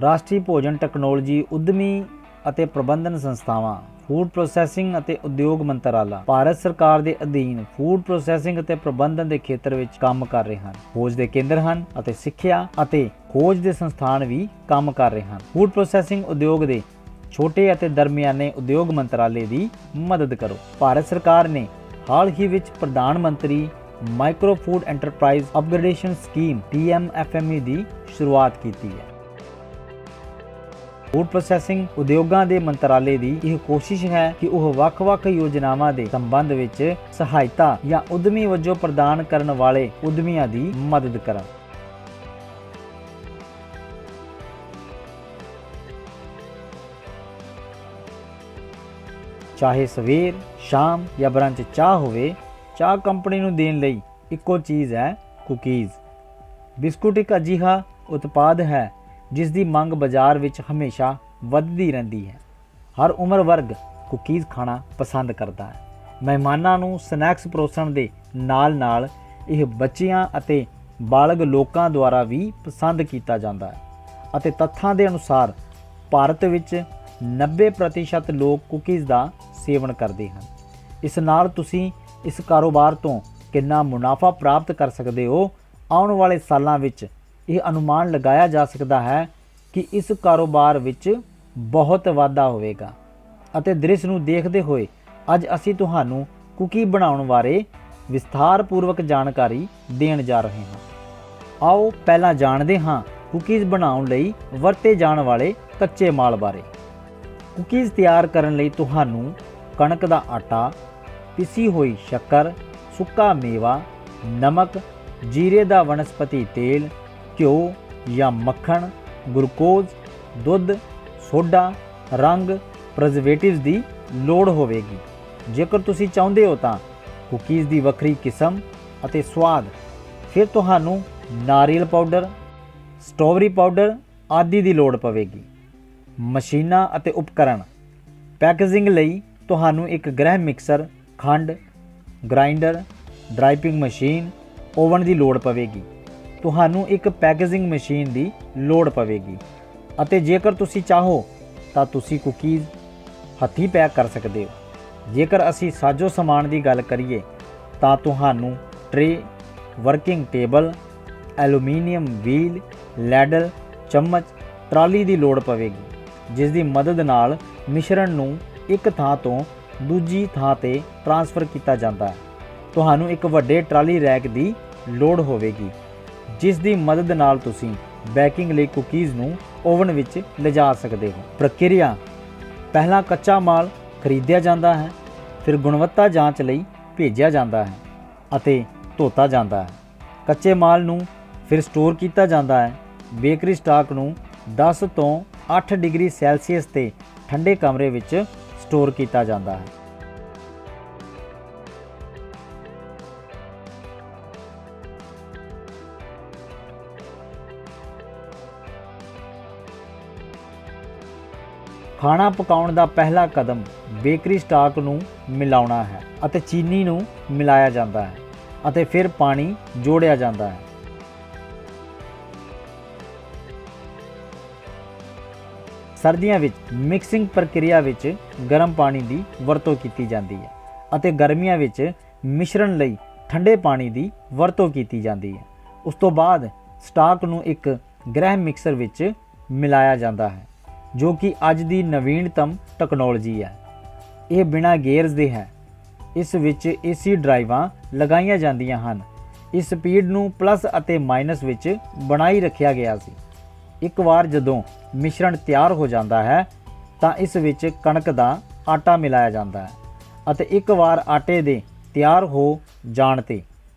ਰਾਸ਼ਟਰੀ ਭੋਜਨ ਟੈਕਨੋਲੋਜੀ ਉਦਮੀ ਅਤੇ ਪ੍ਰਬੰਧਨ ਸੰਸਥਾਵਾਂ, ਫੂਡ ਪ੍ਰੋਸੈਸਿੰਗ ਅਤੇ ਉਦਯੋਗ ਮੰਤਰਾਲਾ ਭਾਰਤ ਸਰਕਾਰ ਦੇ ਅਧੀਨ ਫੂਡ ਪ੍ਰੋਸੈਸਿੰਗ ਅਤੇ ਪ੍ਰਬੰਧਨ ਦੇ ਖੇਤਰ ਵਿੱਚ ਕੰਮ ਕਰ ਰਹੇ ਹਨ। ਖੋਜ ਦੇ ਕੇਂਦਰ ਹਨ ਅਤੇ ਸਿੱਖਿਆ ਅਤੇ ਖੋਜ ਦੇ ਸੰਸਥਾਨ ਵੀ ਕੰਮ ਕਰ ਰਹੇ ਹਨ। ਫੂਡ ਪ੍ਰੋਸੈਸਿੰਗ ਉਦਯੋਗ ਦੇ ਛੋਟੇ ਅਤੇ ਦਰਮਿਆਨੇ ਉਦਯੋਗ ਮੰਤਰਾਲੇ ਦੀ ਮਦਦ ਕਰੋ। ਭਾਰਤ ਸਰਕਾਰ ਨੇ ਹਾਲ ਹੀ ਵਿੱਚ ਪ੍ਰਧਾਨ ਮੰਤਰੀ micro food enterprise upgradation scheme PMFME ਦੀ ਸ਼ੁਰੂਆਤ ਕੀਤੀ ਹੈ। ਫੂਡ ਪ੍ਰੋਸੈਸਿੰਗ ਉਦਯੋਗਾਂ ਦੇ ਮੰਤਰਾਲੇ ਦੀ ਇਹ ਕੋਸ਼ਿਸ਼ ਹੈ ਕਿ ਉਹ ਵੱਖ-ਵੱਖ ਯੋਜਨਾਵਾਂ ਦੇ ਸੰਬੰਧ ਵਿੱਚ ਸਹਾਇਤਾ ਜਾਂ ਉਦਮੀ ਵਜੋਂ ਪ੍ਰਦਾਨ ਕਰਨ ਵਾਲੇ ਉਦਮੀਆਂ ਦੀ ਮਦਦ ਕਰਨ। ਚਾਹੇ ਸਵੇਰ, ਸ਼ਾਮ ਜਾਂ ਬ੍ਰੰਚ ਚਾਹ ਹੋਵੇ, ਚਾਹ ਕੰਪਨੀ ਨੂੰ ਦੇਣ ਲਈ ਇੱਕੋ ਚੀਜ਼ ਹੈ, ਕੁਕੀਜ਼। ਬਿਸਕੁਟ ਇੱਕ ਅਜਿਹਾ ਉਤਪਾਦ ਹੈ ਜਿਸ ਦੀ ਮੰਗ ਬਾਜ਼ਾਰ ਵਿੱਚ ਹਮੇਸ਼ਾ ਵੱਧਦੀ ਰਹਿੰਦੀ ਹੈ। ਹਰ ਉਮਰ ਵਰਗ ਕੁਕੀਜ਼ ਖਾਣਾ ਪਸੰਦ ਕਰਦਾ ਹੈ। ਮਹਿਮਾਨਾਂ ਨੂੰ ਸਨੈਕਸ ਪਰੋਸਣ ਦੇ ਨਾਲ-ਨਾਲ ਇਹ ਬੱਚਿਆਂ ਅਤੇ ਬਾਲਗ ਲੋਕਾਂ ਦੁਆਰਾ ਵੀ ਪਸੰਦ ਕੀਤਾ ਜਾਂਦਾ ਹੈ ਅਤੇ ਤੱਥਾਂ ਦੇ ਅਨੁਸਾਰ ਭਾਰਤ ਵਿੱਚ 90% ਲੋਕ ਕੁਕੀਜ਼ ਦਾ ਸੇਵਨ ਕਰਦੇ ਹਨ। ਇਸ ਨਾਲ ਤੁਸੀਂ ਇਸ ਕਾਰੋਬਾਰ ਤੋਂ ਕਿੰਨਾ ਮੁਨਾਫਾ ਪ੍ਰਾਪਤ ਕਰ ਸਕਦੇ ਹੋ, ਆਉਣ ਵਾਲੇ ਸਾਲਾਂ ਵਿੱਚ ਇਹ ਅਨੁਮਾਨ ਲਗਾਇਆ ਜਾ ਸਕਦਾ ਹੈ ਕਿ ਇਸ ਕਾਰੋਬਾਰ ਵਿੱਚ ਬਹੁਤ ਵਾਧਾ ਹੋਵੇਗਾ। ਅਤੇ ਦ੍ਰਿਸ਼ ਨੂੰ ਦੇਖਦੇ ਹੋਏ ਅੱਜ ਅਸੀਂ ਤੁਹਾਨੂੰ ਕੁਕੀ ਬਣਾਉਣ ਬਾਰੇ ਵਿਸਥਾਰਪੂਰਵਕ ਜਾਣਕਾਰੀ ਦੇਣ ਜਾ ਰਹੇ ਹਾਂ। ਆਓ ਪਹਿਲਾਂ ਜਾਣਦੇ ਹਾਂ ਕੁਕੀਜ਼ ਬਣਾਉਣ ਲਈ ਵਰਤੇ ਜਾਣ ਵਾਲੇ ਕੱਚੇ ਮਾਲ ਬਾਰੇ। ਕੁਕੀਜ਼ ਤਿਆਰ ਕਰਨ ਲਈ ਤੁਹਾਨੂੰ ਕਣਕ ਦਾ ਆਟਾ, ਪਿਸੀ ਹੋਈ ਸ਼ੱਕਰ, ਸੁੱਕਾ ਮੇਵਾ, ਨਮਕ, ਜੀਰੇ ਦਾ ਵਨਸਪਤੀ ਤੇਲ, ਘਿਓ ਜਾਂ ਮੱਖਣ, ਗਲੂਕੋਜ਼, ਦੁੱਧ, ਸੋਡਾ, ਰੰਗ, ਪ੍ਰੀਜ਼ਰਵੇਟਿਵਸ ਦੀ ਲੋੜ ਹੋਵੇਗੀ। ਜੇਕਰ ਤੁਸੀਂ ਚਾਹੁੰਦੇ ਹੋ ਤਾਂ ਕੁਕੀਜ਼ ਦੀ ਵੱਖਰੀ ਕਿਸਮ ਅਤੇ ਸਵਾਦ, ਫਿਰ ਤੁਹਾਨੂੰ ਨਾਰੀਅਲ ਪਾਊਡਰ, ਸਟ੍ਰਾਬੇਰੀ ਪਾਊਡਰ ਆਦਿ ਦੀ ਲੋੜ ਪਵੇਗੀ। ਮਸ਼ੀਨਾਂ ਅਤੇ ਉਪਕਰਣ। ਪੈਕੇਜਿੰਗ ਲਈ ਤੁਹਾਨੂੰ ਇੱਕ ਗ੍ਰਹਿ ਮਿਕਸਰ, ਖੰਡ ਗ੍ਰਾਈਂਡਰ, ਡਰਾਈਪਿੰਗ ਮਸ਼ੀਨ, ਓਵਨ ਦੀ ਲੋੜ ਪਵੇਗੀ। ਤੁਹਾਨੂੰ ਇੱਕ ਪੈਕੇਜਿੰਗ ਮਸ਼ੀਨ ਦੀ ਲੋੜ ਪਵੇਗੀ ਅਤੇ ਜੇਕਰ ਤੁਸੀਂ ਚਾਹੋ ਤਾਂ ਤੁਸੀਂ ਕੁਕੀਜ਼ ਹੱਥੀਂ ਪੈਕ ਕਰ ਸਕਦੇ ਹੋ। ਜੇਕਰ ਅਸੀਂ ਸਾਜੋ ਸਮਾਨ ਦੀ ਗੱਲ ਕਰੀਏ ਤਾਂ ਤੁਹਾਨੂੰ tray, working table, aluminium wheel, ladder, ਚਮਚ, ਟਰਾਲੀ ਦੀ ਲੋੜ ਪਵੇਗੀ ਜਿਸ ਦੀ ਮਦਦ ਨਾਲ ਮਿਸ਼ਰਣ ਨੂੰ ਇੱਕ ਥਾਂ ਤੋਂ ਦੂਜੀ ਥਾਂ ਤੇ ਟ੍ਰਾਂਸਫਰ ਕੀਤਾ ਜਾਂਦਾ ਹੈ। ਤੁਹਾਨੂੰ ਇੱਕ ਵੱਡੇ ਟਰਾਲੀ ਰੈਕ ਦੀ ਲੋੜ ਹੋਵੇਗੀ ਜਿਸ ਦੀ ਮਦਦ ਨਾਲ ਤੁਸੀਂ ਬੇਕਿੰਗ ਲਈ ਕੁਕੀਜ਼ ਨੂੰ ਓਵਨ ਵਿੱਚ ਲਿਜਾ ਸਕਦੇ ਹੋ। ਪ੍ਰਕਿਰਿਆ: ਪਹਿਲਾਂ ਕੱਚਾ ਮਾਲ ਖਰੀਦਿਆ ਜਾਂਦਾ ਹੈ, ਫਿਰ ਗੁਣਵੱਤਾ ਜਾਂਚ ਲਈ ਭੇਜਿਆ ਜਾਂਦਾ ਹੈ ਅਤੇ ਧੋਤਾ ਜਾਂਦਾ ਹੈ। ਕੱਚੇ ਮਾਲ ਨੂੰ ਫਿਰ ਸਟੋਰ ਕੀਤਾ ਜਾਂਦਾ ਹੈ। ਬੇਕਰੀ ਸਟਾਕ ਨੂੰ 10 ਤੋਂ 8 ਡਿਗਰੀ ਸੈਲਸੀਅਸ ਤੇ ਠੰਡੇ ਕਮਰੇ ਵਿੱਚ ਸਟੋਰ ਕੀਤਾ ਜਾਂਦਾ ਹੈ। ਖਾਣਾ ਪਕਾਉਣ ਦਾ ਪਹਿਲਾ ਕਦਮ ਬੇਕਰੀ ਸਟਾਕ ਨੂੰ ਮਿਲਾਉਣਾ ਹੈ ਅਤੇ ਚੀਨੀ ਨੂੰ ਮਿਲਾਇਆ ਜਾਂਦਾ ਹੈ ਅਤੇ ਫਿਰ ਪਾਣੀ ਜੋੜਿਆ ਜਾਂਦਾ ਹੈ। ਸਰਦੀਆਂ ਵਿੱਚ ਮਿਕਸਿੰਗ ਪ੍ਰਕਿਰਿਆ ਵਿੱਚ ਗਰਮ ਪਾਣੀ ਦੀ ਵਰਤੋਂ ਕੀਤੀ ਜਾਂਦੀ ਹੈ ਅਤੇ ਗਰਮੀਆਂ ਵਿੱਚ ਮਿਸ਼ਰਣ ਲਈ ਠੰਡੇ ਪਾਣੀ ਦੀ ਵਰਤੋਂ ਕੀਤੀ ਜਾਂਦੀ ਹੈ। ਉਸ ਤੋਂ ਬਾਅਦ ਸਟਾਕ ਨੂੰ ਇੱਕ ਗ੍ਰਹਿ ਮਿਕਸਰ ਵਿੱਚ ਮਿਲਾਇਆ ਜਾਂਦਾ ਹੈ ਜੋ ਕਿ ਅੱਜ ਦੀ ਨਵੀਨਤਮ ਟੈਕਨੋਲੋਜੀ ਹੈ। ਇਹ ਬਿਨਾਂ ਗੇਅਰਸ ਦੇ ਹੈ। ਇਸ ਵਿੱਚ AC ਡਰਾਈਵਾਂ ਲਗਾਈਆਂ ਜਾਂਦੀਆਂ ਹਨ। ਇਸ ਸਪੀਡ ਨੂੰ ਪਲੱਸ ਅਤੇ ਮਾਈਨਸ ਵਿੱਚ ਬਣਾਈ ਰੱਖਿਆ ਗਿਆ ਸੀ। ਇੱਕ ਵਾਰ ਜਦੋਂ ਮਿਸ਼ਰਣ ਤਿਆਰ ਹੋ ਜਾਂਦਾ ਹੈ ਤਾਂ ਇਸ ਵਿੱਚ ਕਣਕ ਦਾ ਆਟਾ ਮਿਲਾਇਆ ਜਾਂਦਾ ਹੈ ਅਤੇ ਇੱਕ ਵਾਰ ਆਟੇ ਦੇ ਤਿਆਰ ਹੋ ਜਾਣ ਤੇ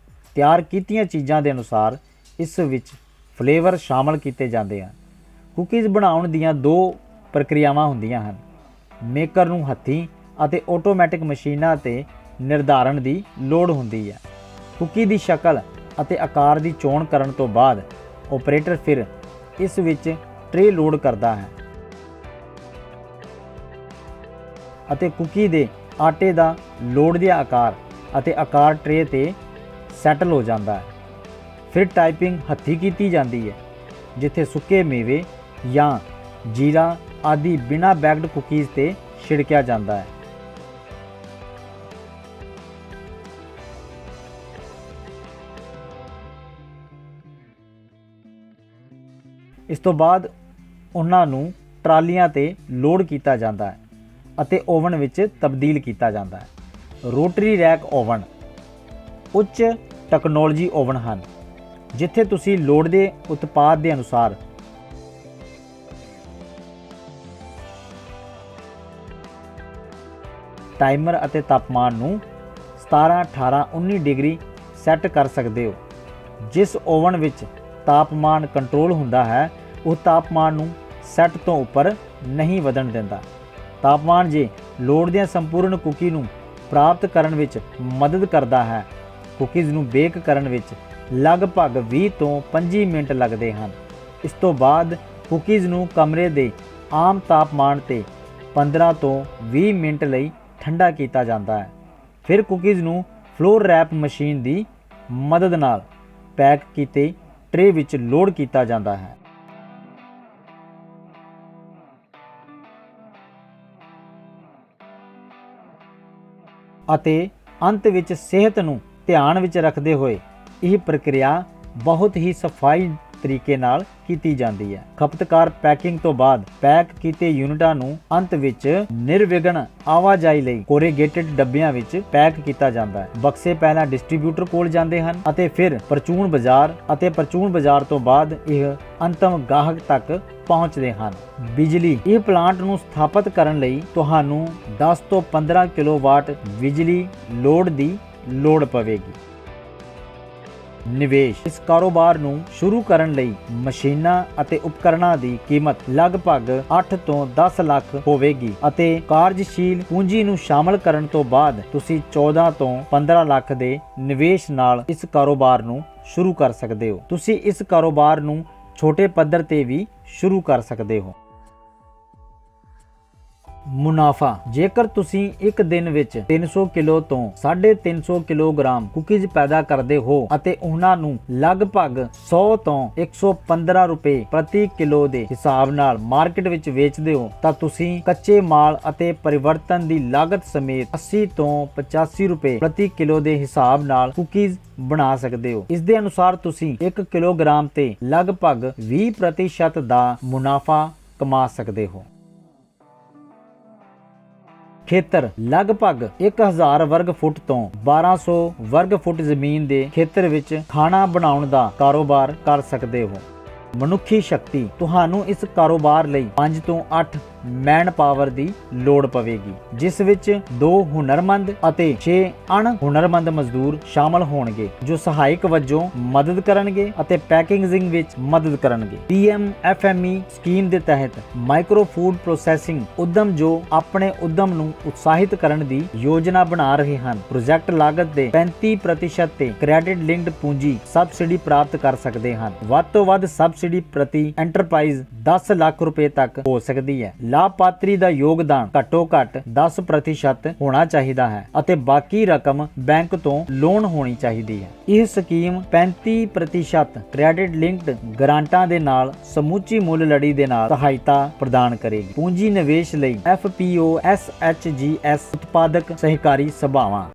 ਤਿਆਰ ਕੀਤੀਆਂ ਚੀਜ਼ਾਂ ਦੇ ਅਨੁਸਾਰ ਇਸ ਵਿੱਚ ਫਲੇਵਰ ਸ਼ਾਮਲ ਕੀਤੇ ਜਾਂਦੇ ਹਨ। ਕੁਕੀਜ਼ ਬਣਾਉਣ ਦੀਆਂ ਦੋ ਪ੍ਰਕਿਰਿਆਵਾਂ ਹੁੰਦੀਆਂ ਹਨ। ਮੇਕਰ ਨੂੰ ਹੱਥੀਂ ਅਤੇ ਆਟੋਮੈਟਿਕ ਮਸ਼ੀਨਾਂ ਤੇ ਨਿਰਧਾਰਨ ਦੀ ਲੋੜ ਹੁੰਦੀ ਹੈ। ਕੁਕੀ ਦੀ ਸ਼ਕਲ ਅਤੇ ਆਕਾਰ ਦੀ ਚੋਣ ਕਰਨ ਤੋਂ ਬਾਅਦ ਆਪਰੇਟਰ ਫਿਰ ਇਸ ਵਿੱਚ ਟਰੇ ਲੋਡ ਕਰਦਾ ਹੈ ਅਤੇ ਕੁਕੀ ਦੇ ਆਟੇ ਦਾ ਲੋੜੀਂਦਾ ਆਕਾਰ ਅਤੇ ਆਕਾਰ ਟਰੇ ਤੇ ਸੈਟਲ ਹੋ ਜਾਂਦਾ ਹੈ। ਫਿਰ ਟਾਈਪਿੰਗ ਹੱਥੀਂ ਕੀਤੀ ਜਾਂਦੀ ਹੈ ਜਿੱਥੇ ਸੁੱਕੇ ਮੇਵੇ ਜਾਂ ਜੀਰਾ ਆਦਿ ਬਿਨਾਂ ਬੈਕਡ ਕੁਕੀਜ਼ ਤੇ ਛਿੜਕਿਆ ਜਾਂਦਾ ਹੈ। ਇਸ ਤੋਂ ਬਾਅਦ ਉਹਨਾਂ ਨੂੰ ਟਰਾਲੀਆਂ ਤੇ ਲੋਡ ਕੀਤਾ ਜਾਂਦਾ ਹੈ ਅਤੇ ਓਵਨ ਵਿੱਚ ਤਬਦੀਲ ਕੀਤਾ ਜਾਂਦਾ ਹੈ। ਰੋਟਰੀ ਰੈਕ ਓਵਨ ਉੱਚ ਟੈਕਨੋਲੋਜੀ ਓਵਨ ਹਨ, ਜਿੱਥੇ ਤੁਸੀਂ ਲੋੜ ਦੇ ਉਤਪਾਦ ਦੇ ਅਨੁਸਾਰ ਟਾਈਮਰ ਅਤੇ ਤਾਪਮਾਨ ਨੂੰ 17, 18, 19 ਡਿਗਰੀ ਸੈੱਟ ਕਰ ਸਕਦੇ ਹੋ। ਜਿਸ ਓਵਨ ਵਿੱਚ ਤਾਪਮਾਨ ਕੰਟਰੋਲ ਹੁੰਦਾ ਹੈ ਉਹ ਤਾਪਮਾਨ ਨੂੰ ਸੈੱਟ ਤੋਂ ਉੱਪਰ ਨਹੀਂ ਵਧਣ ਦਿੰਦਾ। ਤਾਪਮਾਨ ਜੇ ਲੋੜ ਦੀਆਂ ਸੰਪੂਰਨ ਕੁਕੀ ਨੂੰ ਪ੍ਰਾਪਤ ਕਰਨ ਵਿੱਚ ਮਦਦ ਕਰਦਾ ਹੈ। ਕੁਕੀਜ਼ ਨੂੰ ਬੇਕ ਕਰਨ ਵਿੱਚ ਲਗਭਗ 20 ਤੋਂ 25 ਮਿੰਟ ਲੱਗਦੇ ਹਨ। ਇਸ ਤੋਂ ਬਾਅਦ ਕੁਕੀਜ਼ ਨੂੰ ਕਮਰੇ ਦੇ ਆਮ ਤਾਪਮਾਨ ਤੇ 15 ਤੋਂ 20 ਮਿੰਟ ਲਈ ਠੰਡਾ ਕੀਤਾ ਜਾਂਦਾ ਹੈ। ਫਿਰ ਕੁਕੀਜ਼ ਨੂੰ ਫਲੋਰ ਰੈਪ ਮਸ਼ੀਨ ਦੀ ਮਦਦ ਨਾਲ ਪੈਕ ਕੀਤੇ ਟਰੇ ਵਿੱਚ ਲੋਡ ਕੀਤਾ ਜਾਂਦਾ ਹੈ। ਅਤੇ ਅੰਤ ਵਿੱਚ ਸਿਹਤ ਨੂੰ ਧਿਆਨ ਵਿੱਚ ਰੱਖਦੇ ਹੋਏ ਇਹ ਪ੍ਰਕਿਰਿਆ ਬਹੁਤ ਹੀ ਸਫਾਈ ਤਰੀਕੇ ਨਾਲ ਕੀਤੀ ਜਾਂਦੀ ਹੈ। ਖਪਤਕਾਰ ਪੈਕਿੰਗ ਤੋਂ ਬਾਅਦ ਪੈਕ ਕੀਤੇ ਯੂਨਿਟਾਂ ਨੂੰ ਅੰਤ ਵਿੱਚ ਨਿਰਵਿਘਨ ਆਵਾਜਾਈ ਲਈ ਕੋਰੀਗੇਟਡ ਡੱਬਿਆਂ ਵਿੱਚ ਪੈਕ ਕੀਤਾ ਜਾਂਦਾ ਹੈ। ਬਕਸੇ ਪਹਿਲਾਂ ਡਿਸਟ੍ਰੀਬਿਊਟਰ ਕੋਲ ਜਾਂਦੇ ਹਨ ਅਤੇ ਫਿਰ ਪ੍ਰਚੂਨ ਬਾਜ਼ਾਰ ਅਤੇ ਪ੍ਰਚੂਨ ਬਾਜ਼ਾਰ ਤੋਂ ਬਾਅਦ ਇਹ ਅੰਤਮ ਗਾਹਕ ਤੱਕ ਪਹੁੰਚਦੇ ਹਨ। ਬਿਜਲੀ ਇਹ ਪਲਾਂਟ ਨੂੰ ਸਥਾਪਿਤ ਕਰਨ ਲਈ ਤੁਹਾਨੂੰ 10 ਤੋਂ 15 ਕਿਲੋਵਾਟ ਬਿਜਲੀ ਲੋਡ ਦੀ ਲੋੜ ਪਵੇਗੀ। ਨਿਵੇਸ਼ ਇਸ ਕਾਰੋਬਾਰ ਨੂੰ ਸ਼ੁਰੂ ਕਰਨ ਲਈ ਮਸ਼ੀਨਾਂ ਅਤੇ ਉਪਕਰਨਾਂ ਦੀ ਕੀਮਤ ਲਗਭਗ 8 ਤੋਂ 10 ਲੱਖ ਹੋਵੇਗੀ ਅਤੇ ਕਾਰਜਸ਼ੀਲ ਪੂੰਜੀ ਨੂੰ ਸ਼ਾਮਲ ਕਰਨ ਤੋਂ ਬਾਅਦ ਤੁਸੀਂ 14 ਤੋਂ 15 ਲੱਖ ਦੇ ਨਿਵੇਸ਼ ਨਾਲ ਇਸ ਕਾਰੋਬਾਰ ਨੂੰ ਸ਼ੁਰੂ ਕਰ ਸਕਦੇ ਹੋ। ਤੁਸੀਂ ਇਸ ਕਾਰੋਬਾਰ ਨੂੰ ਛੋਟੇ ਪੱਧਰ ਤੇ ਵੀ ਸ਼ੁਰੂ ਕਰ ਸਕਦੇ ਹੋ। ਮੁਨਾਫਾ ਜੇਕਰ ਤੁਸੀਂ ਇੱਕ ਦਿਨ ਵਿੱਚ 300 ਕਿਲੋ ਤੋਂ 350 ਕਿਲੋਗ੍ਰਾਮ ਕੁਕੀਜ਼ ਪੈਦਾ ਕਰਦੇ ਹੋ ਅਤੇ ਉਹਨਾਂ ਨੂੰ ਲਗਭਗ 100 ਤੋਂ 115 ਰੁਪਏ ਪ੍ਰਤੀ ਕਿਲੋ ਦੇ ਹਿਸਾਬ ਨਾਲ ਮਾਰਕੀਟ ਵਿੱਚ ਵੇਚਦੇ ਹੋ ਤਾਂ ਤੁਸੀਂ ਕੱਚੇ ਮਾਲ ਅਤੇ ਪਰਿਵਰਤਨ ਦੀ ਲਾਗਤ ਸਮੇਤ 80 ਤੋਂ 85 ਰੁਪਏ ਪ੍ਰਤੀ ਕਿਲੋ ਦੇ ਹਿਸਾਬ ਨਾਲ ਕੁਕੀਜ਼ ਬਣਾ ਸਕਦੇ ਹੋ। ਇਸ ਦੇ ਅਨੁਸਾਰ ਤੁਸੀਂ 1 ਕਿਲੋਗ੍ਰਾਮ ਤੇ ਲਗਭਗ 20% ਦਾ ਮੁਨਾਫਾ ਕਮਾ ਸਕਦੇ ਹੋ। ਖੇਤਰ ਲਗਭਗ 1000 ਵਰਗ ਫੁੱਟ ਤੋਂ 1200 ਵਰਗ ਫੁੱਟ ਜ਼ਮੀਨ ਦੇ ਖੇਤਰ ਵਿੱਚ ਖਾਣਾ ਬਣਾਉਣ ਦਾ ਕਾਰੋਬਾਰ ਕਰ ਸਕਦੇ ਹੋ। ਮਨੁੱਖੀ ਸ਼ਕਤੀ ਤੁਹਾਨੂੰ ਇਸ ਕਾਰੋਬਾਰ ਲਈ 5 ਤੋਂ 8 ਮੈਨ ਪਾਵਰ ਦੀ ਲੋੜ ਪਵੇਗੀ, ਜਿਸ ਵਿੱਚ 2 ਹੁਨਰਮੰਦ ਅਤੇ 6 ਅਣ ਹੁਨਰਮੰਦ ਮਜ਼ਦੂਰ ਸ਼ਾਮਲ ਹੋਣਗੇ ਜੋ ਸਹਾਇਕ ਵਜੋਂ ਮਦਦ ਕਰਨਗੇ ਅਤੇ ਪੈਕੇਜਿੰਗ ਵਿੱਚ ਮਦਦ ਕਰਨਗੇ। PMFME ਸਕੀਮ ਦੇ ਤਹਿਤ ਮਾਈਕਰੋ ਫੂਡ ਪ੍ਰੋਸੈਸਿੰਗ ਉਦਮ ਜੋ ਆਪਣੇ ਉਦਮ ਨੂੰ ਉਤਸ਼ਾਹਿਤ ਕਰਨ ਦੀ ਯੋਜਨਾ ਬਣਾ ਰਹੇ ਹਨ, ਪ੍ਰੋਜੈਕਟ ਲਾਗਤ ਦੇ 35% ਤੇ ਕ੍ਰੈਡਿਟ ਲਿੰਕਡ ਪੂੰਜੀ ਸਬਸਿਡੀ ਪ੍ਰਾਪਤ ਕਰ ਸਕਦੇ ਹਨ। ਵੱਧ ਤੋਂ ਵੱਧ ਸਬਸਿਡੀ ਪ੍ਰਤੀ ਐਂਟਰਪ੍ਰਾਈਜ਼ 10 ਲੱਖ ਰੁਪਏ ਤੱਕ ਹੋ ਸਕਦੀ ਹੈ। ਲਾਭਪਾਤਰੀ ਦਾ ਯੋਗਦਾਨ ਘੱਟੋ ਘੱਟ 10% ਹੋਣਾ ਚਾਹੀਦਾ ਹੈ ਅਤੇ ਬਾਕੀ ਰਕਮ ਬੈਂਕ ਤੋਂ ਲੋਨ ਹੋਣੀ ਚਾਹੀਦੀ ਹੈ। ਇਹ ਸਕੀਮ 35% ਕ੍ਰੈਡਿਟ ਲਿੰਕਡ ਗ੍ਰਾਂਟਾਂ ਦੇ ਨਾਲ ਸਮੁੱਚੀ ਮੁੱਲ ਲੜੀ ਦੇ ਨਾਲ ਸਹਾਇਤਾ ਪ੍ਰਦਾਨ ਕਰੇਗੀ। ਪੂੰਜੀ ਨਿਵੇਸ਼ ਲਈ FPO SHGS ਉਤਪਾਦਕ ਸਹਿਕਾਰੀ ਸਭਾਵਾਂ।